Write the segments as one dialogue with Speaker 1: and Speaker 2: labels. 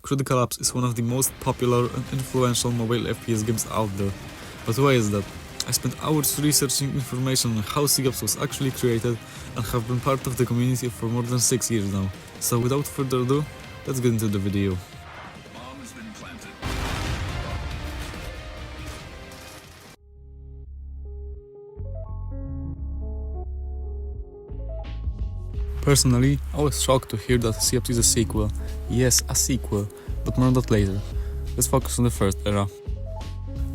Speaker 1: Critical Ops is one of the most popular and influential mobile FPS games out there. But why is that? I spent hours researching information on how COPS was actually created and have been part of the community for more than 6 years now. So without further ado, let's get into the video.
Speaker 2: Bomb has been planted.
Speaker 1: Personally, I was shocked to hear that COPS is a sequel. Yes, a sequel, but more on that later. Let's focus on the first era.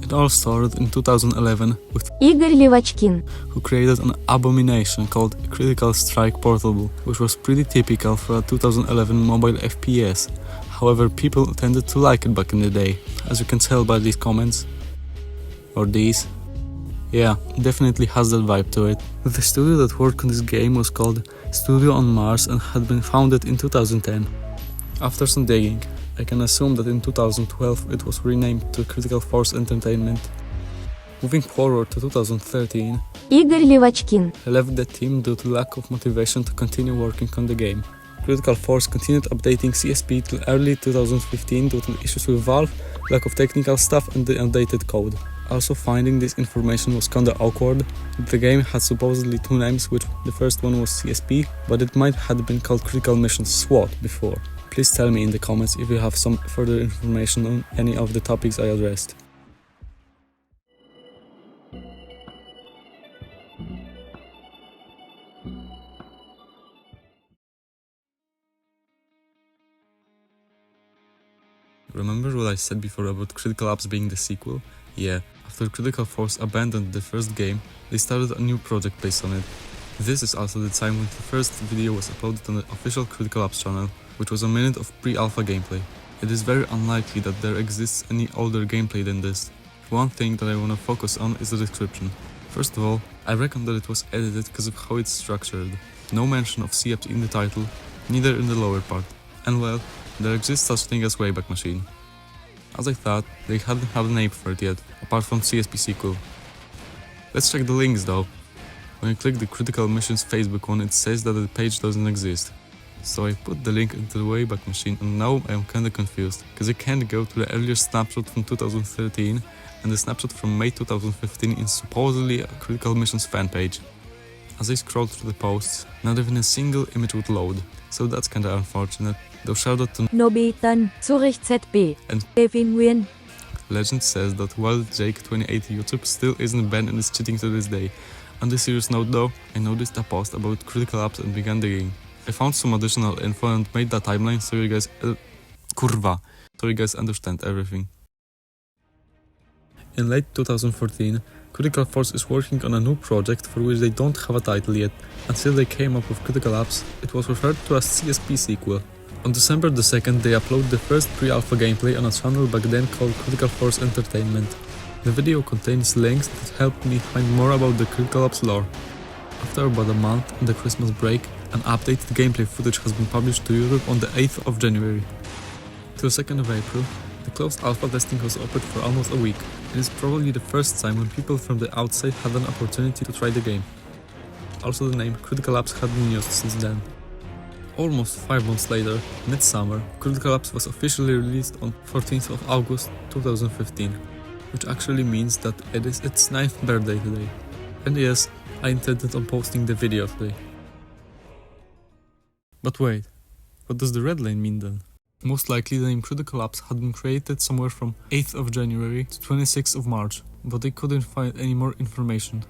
Speaker 1: It all started in 2011 with
Speaker 3: Игорь Левачкин,
Speaker 1: who created an abomination called Critical Strike Portable, which was pretty typical for a 2011 mobile FPS. However, people tended to like it back in the day, as you can tell by these comments. Or these. Yeah, definitely has that vibe to it. The studio that worked on this game was called Studio on Mars and had been founded in 2010. After some digging, I can assume that in 2012 it was renamed to Critical Force Entertainment. Moving forward to 2013,
Speaker 3: Игорь Левачкин,
Speaker 1: I left the team due to lack of motivation to continue working on the game. Critical Force continued updating CSP till early 2015 due to issues with Valve, lack of technical stuff and the outdated code. Also, finding this information was kinda awkward. The game had supposedly two names, which the first one was CSP, but it might have been called Critical Mission SWAT before. Please tell me in the comments if you have some further information on any of the topics I addressed. Remember what I said before about Critical Ops being the sequel? Yeah, after Critical Force abandoned the first game, they started a new project based on it. This is also the time when the first video was uploaded on the official Critical Ops channel, which was a minute of pre-alpha gameplay. It is very unlikely that there exists any older gameplay than this. One thing that I want to focus on is the description. First of all, I reckon that it was edited because of how it's structured. No mention of COPS in the title, neither in the lower part. And well, there exists such thing as Wayback Machine. As I thought, they hadn't had a name for it yet, apart from CSP sequel. Let's check the links though. When you click the Critical Missions Facebook one, it says that the page doesn't exist. So I put the link into the Wayback Machine and now I am kinda confused, because I can't go to the earlier snapshot from 2013 and the snapshot from May 2015 is supposedly a Critical Missions fan page. As I scroll through the posts, not even a single image would load, so that's kinda unfortunate. Though shout out to
Speaker 3: Nobetan, Zurich ZB,
Speaker 1: and
Speaker 3: Devin Nguyen.
Speaker 1: Legend says that Wild Jake 2080 YouTube still isn't banned and is cheating to this day. On the serious note though, I noticed a post about Critical Ops and began digging. I found some additional info and made that timeline so you guys so you guys understand everything. In late 2014, Critical Force is working on a new project for which they don't have a title yet. Until they came up with Critical Ops, it was referred to as CSP sequel. On December the 2nd, they uploaded the first pre-alpha gameplay on a channel back then called Critical Force Entertainment. The video contains links that helped me find more about the Critical Ops lore. After about a month on the Christmas break, an updated gameplay footage has been published to YouTube on the 8th of January. Till 2nd of April, the closed alpha testing was open for almost a week. It is probably the first time when people from the outside had an opportunity to try the game. Also, the name Critical Ops had been used since then. Almost 5 months later, midsummer, Critical Ops was officially released on 14th of August 2015, which actually means that it is its 9th birthday today. And yes, I intended on posting the video today. But wait, what does the red line mean then? Most likely the name Critical Ops had been created somewhere from 8th of January to 26th of March, but they couldn't find any more information.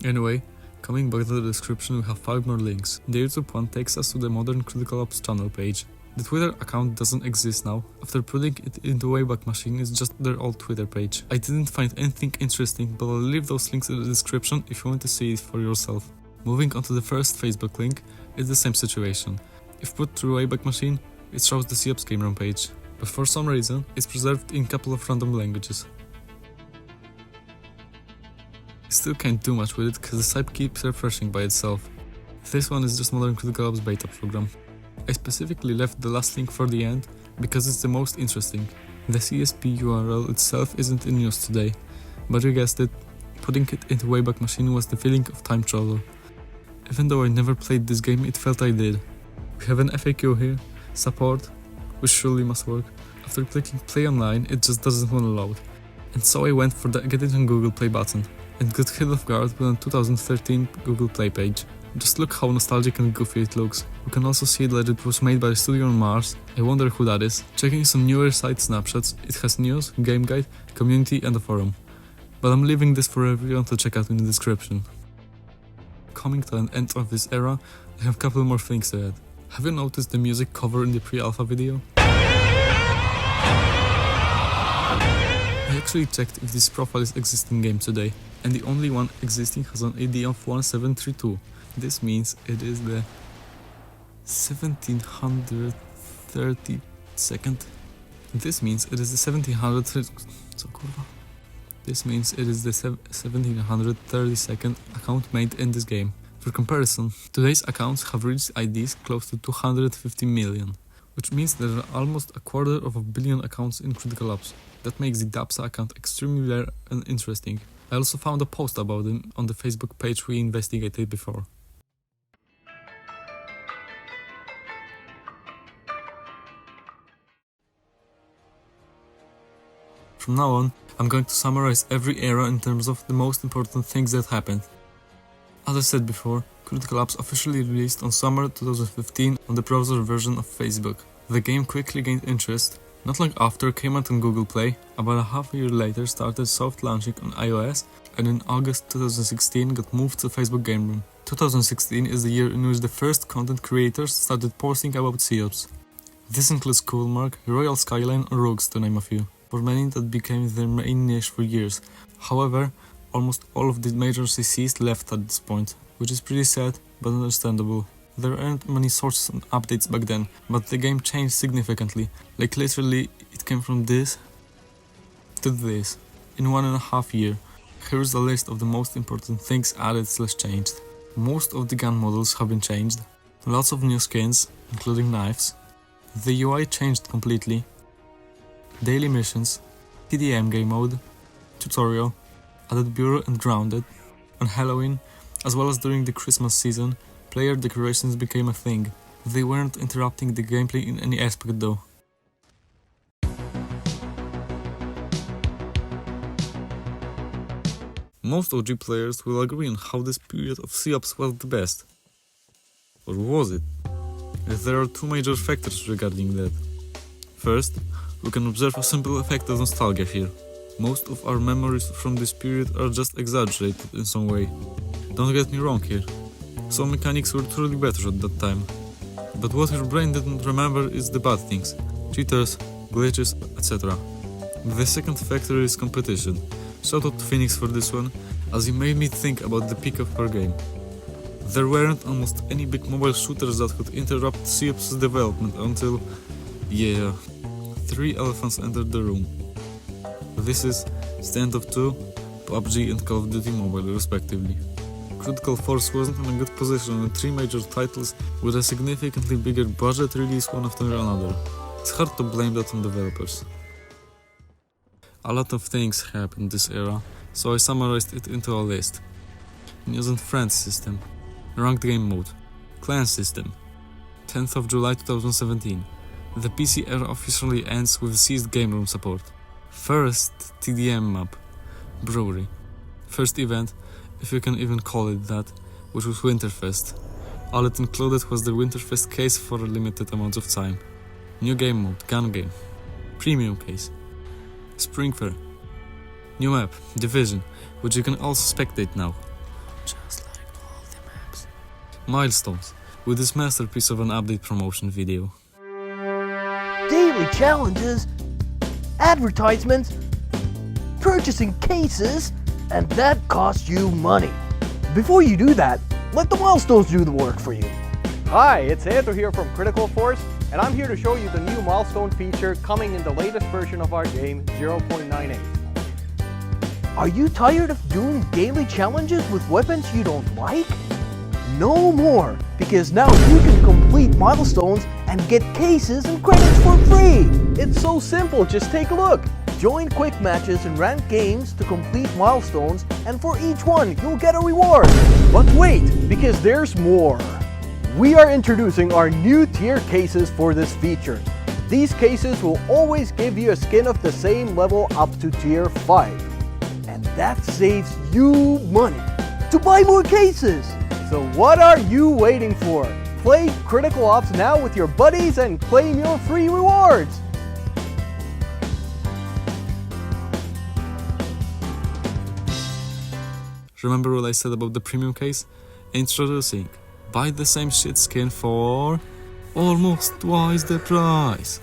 Speaker 1: Anyway, coming back to the description, we have 5 more links. The YouTube one takes us to the modern Critical Ops channel page. The Twitter account doesn't exist now. After putting it into Wayback Machine, it's just their old Twitter page. I didn't find anything interesting, but I'll leave those links in the description if you want to see it for yourself. Moving on to the first Facebook link, it's the same situation. If put through Wayback Machine, it shows the COPS game room page, but for some reason, it's preserved in a couple of random languages. I still can't do much with it because the site keeps refreshing by itself. This one is just modern Critical Ops beta program. I specifically left the last link for the end because it's the most interesting. The CSP URL itself isn't in use today, but you guessed it, putting it into Wayback Machine was the feeling of time travel. Even though I never played this game, it felt I did. We have an FAQ here, support, which surely must work. After clicking play online, it just doesn't want to load. And so I went for the Get It on Google Play button, and got hit off guard with a 2013 Google Play page. Just look how nostalgic and goofy it looks. You can also see that it was made by a studio on Mars. I wonder who that is. Checking some newer site snapshots, it has news, game guide, community and a forum. But I'm leaving this for everyone to check out in the description. Coming to an end of this era, I have a couple more things to add. Have you noticed the music cover in the pre-alpha video? I actually checked if this profile is existing game today, and the only one existing has an ID of 1732. This means it is the 1732nd. This means it is the 1732nd account made in this game. For comparison, today's accounts have reached IDs close to 250 million, which means there are almost a quarter of a billion accounts in Critical Ops. That makes the Dapsa account extremely rare and interesting. I also found a post about him on the Facebook page we investigated before. From now on, I'm going to summarize every era in terms of the most important things that happened. As I said before, Critical Ops officially released on summer 2015 on the browser version of Facebook. The game quickly gained interest. Not long after came out on Google Play, about a half a year later started soft launching on iOS, and in August 2016 got moved to Facebook Game Room. 2016 is the year in which the first content creators started posting about COPS. This includes Coolmark, Royal Skyline or Rogues to name a few. For many that became their main niche for years. However, almost all of the major CCs left at this point, which is pretty sad but understandable. There aren't many sources and updates back then, but the game changed significantly. Like literally, it came from this to this in 1.5 years. Here's the list of the most important things added / changed. Most of the gun models have been changed. Lots of new skins, including knives. The UI changed completely. Daily missions, TDM game mode, tutorial, added Bureau and Grounded. On Halloween, as well as during the Christmas season, player decorations became a thing. They weren't interrupting the gameplay in any aspect though. Most OG players will agree on how this period of COPS was the best. Or was it? There are two major factors regarding that. First, we can observe a simple effect of nostalgia here. Most of our memories from this period are just exaggerated in some way. Don't get me wrong here. Some mechanics were truly better at that time. But what your brain didn't remember is the bad things. Cheaters, glitches, etc. The second factor is competition. Shout out to Phoenix for this one, as he made me think about the peak of per game. There weren't almost any big mobile shooters that could interrupt COPS' development until... yeah... 3 elephants entered the room. This is Standoff 2, PUBG and Call of Duty Mobile respectively. Critical Force wasn't in a good position with 3 major titles with a significantly bigger budget release one after another. It's hard to blame that on developers. A lot of things happened this era, so I summarized it into a list. News and Friends system, Ranked Game Mode, Clan system, 10th of July 2017. The PC era officially ends with ceased game room support. First TDM map, Brewery. First event, if you can even call it that, which was Winterfest. All it included was the Winterfest case for a limited amount of time. New game mode, Gun Game. Premium case. Spring Fair. New map, Division, which you can also spectate now. Just like all the maps. Milestones, with this masterpiece of an update promotion video.
Speaker 4: Daily challenges, advertisements, purchasing cases, and that costs you money. Before you do that, let the milestones do the work for you.
Speaker 5: Hi, it's Andrew here from Critical Force, and I'm here to show you the new milestone feature coming in the latest version of our game, 0.98.
Speaker 4: Are you tired of doing daily challenges with weapons you don't like? No more, because now you can complete milestones and get cases and credits for free.
Speaker 5: It's so simple, just take a look.
Speaker 4: Join quick matches and ranked games to complete milestones, and for each one, you'll get a reward.
Speaker 5: But wait, because there's more. We are introducing our new tier cases for this feature. These cases will always give you a skin of the same level up to tier 5.
Speaker 4: And that saves you money to buy more cases.
Speaker 5: So what are you waiting for? Play Critical Ops now with your buddies and claim your free rewards!
Speaker 1: Remember what I said about the premium case? Introducing, buy the same shit skin for almost twice the price.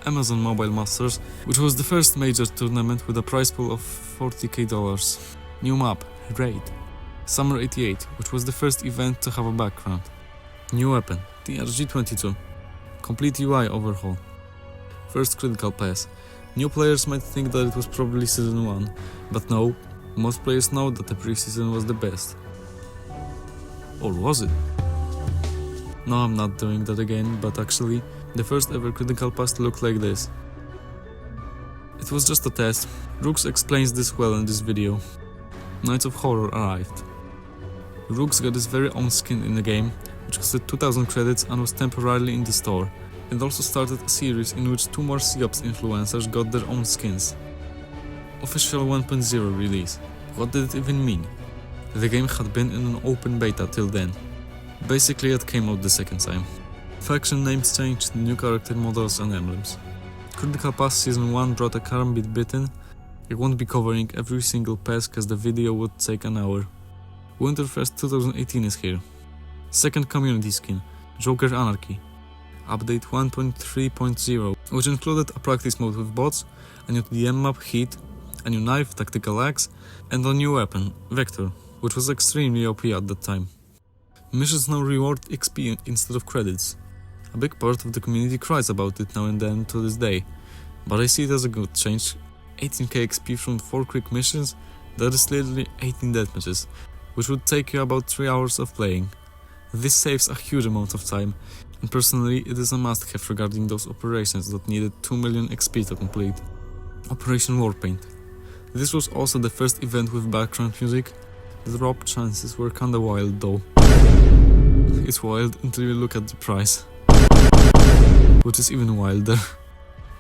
Speaker 1: Amazon Mobile Masters, which was the first major tournament with a prize pool of $40k. New map, Raid. Summer 88, which was the first event to have a background. New weapon, the RG22. Complete UI overhaul. First critical pass. New players might think that it was probably season 1, but no, most players know that the preseason was the best. Or was it? No, I'm not doing that again, but actually, the first ever critical pass looked like this. It was just a test. Rooks explains this well in this video. Nights of Horror arrived. Rooks got his very own skin in the game, which costed 2000 credits and was temporarily in the store. It also started a series in which 2 more COPS influencers got their own skins. Official 1.0 release. What did it even mean? The game had been in an open beta till then. Basically it came out the second time. Faction names changed, new character models and emblems. Critical Pass Season 1 brought a Karambit bit in. I won't be covering every single pass cause the video would take an hour. Winterfest 2018 is here. Second community skin, Joker Anarchy. Update 1.3.0, which included a practice mode with bots, a new TDM map, Heat, a new knife, Tactical Axe, and a new weapon, Vector, which was extremely OP at that time. Missions now reward XP instead of credits. A big part of the community cries about it now and then to this day, but I see it as a good change. 18k XP from 4 quick missions, that is literally 18 deathmatches, which would take you about 3 hours of playing. This saves a huge amount of time, and personally it is a must-have regarding those operations that needed 2 million XP to complete. Operation Warpaint. This was also the first event with background music. The drop chances were kinda wild though. It's wild until you look at the price, which is even wilder.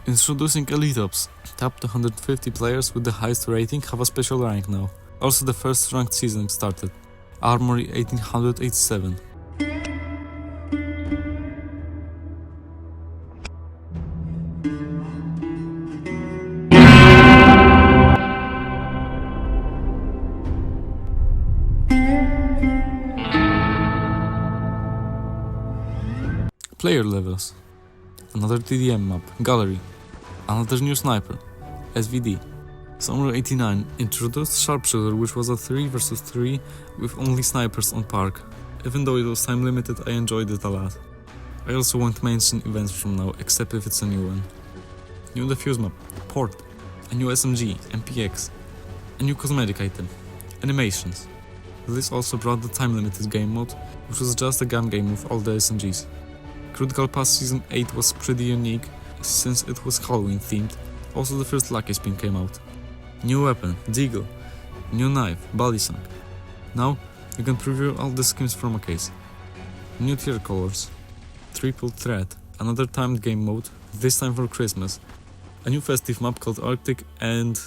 Speaker 1: Introducing Elite Ops. Top 250 players with the highest rating have a special rank now. Also the first ranked season started. Armory 1887. Player levels. Another TDM map, Gallery. Another new sniper, SVD. Summer 89 introduced Sharpshooter, which was a 3 vs 3 with only snipers on park. Even though it was time limited, I enjoyed it a lot. I also won't mention events from now, except if it's a new one. New defuse map, Port. A new SMG, MPX. A new cosmetic item, Animations. This also brought the time limited game mode, which was just a gun game with all the SMGs. Critical Pass Season 8 was pretty unique, since it was Halloween themed. Also the first Lucky Spin came out. New weapon, Deagle. New knife, Balisang. Now, you can preview all the skins from a case. New tier colors. Triple Threat, another timed game mode, this time for Christmas. A new festive map called Arctic and